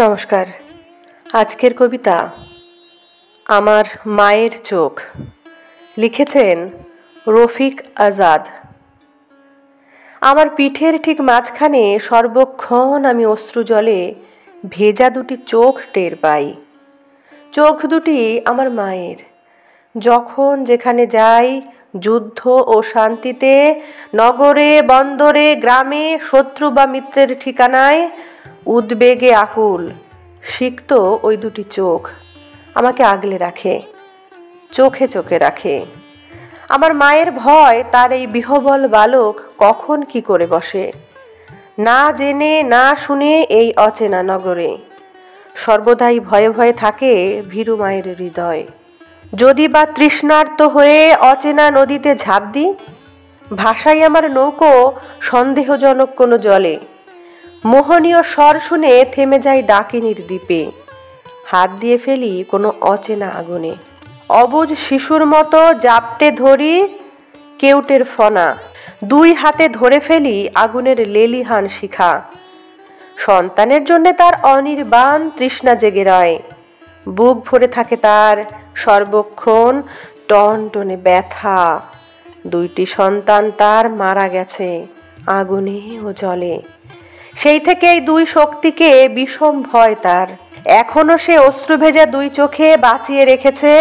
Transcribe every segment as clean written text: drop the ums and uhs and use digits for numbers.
নমস্কার। আজকের কবিতা আমার মায়ের চোখ, লিখেছেন রফিক আজাদ। আমার পিঠের ঠিক মাঝখানে সর্বক্ষণ আমি অশ্রু জলে ভেজা দুটি চোখ টের পাই। চোখ দুটি আমার মায়ের। যখন যেখানে যাই, যুদ্ধ ও শান্তিতে, নগরে বন্দরে গ্রামে, শত্রু বা মিত্রের ঠিকানায়, উদ্বেগে আকুল সিক্ত ওই দুটি চোখ আমাকে আগলে রাখে, চোখে চোখে রাখে। আমার মায়ের ভয় তার এই বিহবল বালক কখন কি করে বসে, না জেনে না শুনে এই অচেনা নগরে। সর্বদাই ভয়ে ভয়ে থাকে ভীরু মায়ের হৃদয়। যদি বা তৃষ্ণার্ত হয়ে অচেনা নদীতে ঝাঁপ দিই, ভাষাই আমার নৌকো সন্দেহজনক কোনো জলে। মোহনীয় স্বর শুনে থেমে যাই ডাকিনীর দ্বীপে, হাত দিয়ে ফেলি কোনো অচেনা আগুনে। অবুঝ শিশুর মতো জাপটে ধরি কেউটের ফনা, দুই হাতে ধরে ফেলি আগুনের লেলিহান শিখা। সন্তানের জন্যে তার অনির্বাণ তৃষ্ণা জেগে রয়, বুক ভরে থাকে তার সর্বক্ষণ টনটনে ব্যথা। দুইটি সন্তান তার মারা গেছে আগুনে ও জলে। সেই থেকে এই দুই শক্তিকে বিষম ভয় তার। এখনো সে অশ্রু ভেজা দুই চোখে বাঁচিয়ে রেখেছে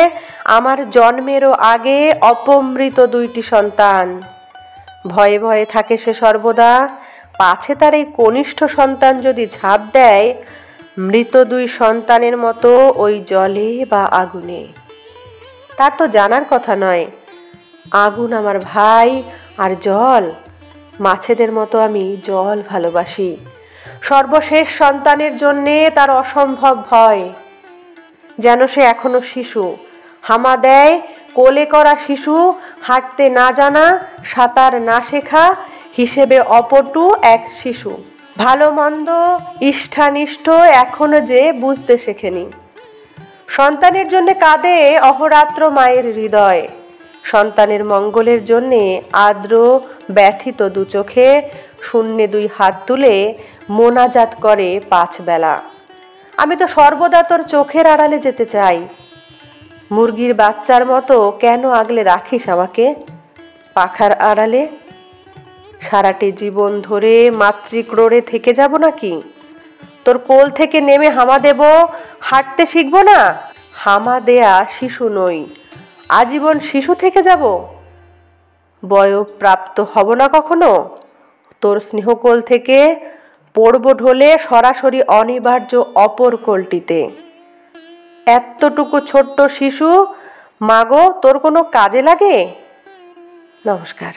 আমার জন্মেরও আগে অপমৃত দুইটি সন্তান। ভয়ে ভয়ে থাকে সে সর্বদা, পাছে তার এই কনিষ্ঠ সন্তান যদি ঝাঁপ দেয় মৃত দুই সন্তানের মতো ওই জলে বা আগুনে। তার তো জানার কথা নয়, আগুন আমার ভাই আর জল মাছেদের মতো আমি জল ভালোবাসি। সর্বশেষ সন্তানের জন্যে তার অসম্ভব ভয়। যেন সে এখনো শিশু, হামা দেয় কোলে করা শিশু, হাঁটতে না জানা, সাঁতার না শেখা, হিসেবে অপটু এক শিশু। ভালো মন্দ ইষ্ঠানিষ্ঠ এখনো যে বুঝতে শেখেনি। সন্তানের জন্যে কাঁদে অহরাত্র মায়ের হৃদয়। সন্তানের মঙ্গলের জন্যে আর্দ্র ব্যথিত দু চোখে শূন্যে দুই হাত তুলে মোনাজাত করে 5 বেলা। আমি তো সর্বদা তোর চোখের আড়ালে যেতে চাই। মুরগির বাচ্চার মতো কেন আগলে রাখিস আমাকে পাখার আড়ালে? সারাটি জীবন ধরে মাতৃক্রোড়ে থেকে যাব নাকি? তোর কোল থেকে নেমে হামা দেব, হাঁটতে শিখব না? হামা দেয়া শিশু নই, আজীবন শিশু থেকে যাব? বয়ঃপ্রাপ্ত হব না কখনো? তোর স্নেহকোল থেকে পড়ব ঢলে সরাসরি অনিবার্য অপর কোলটিতে। এতটুকু ছোট্ট শিশু মাগো তোর কোনো কাজে লাগে? নমস্কার।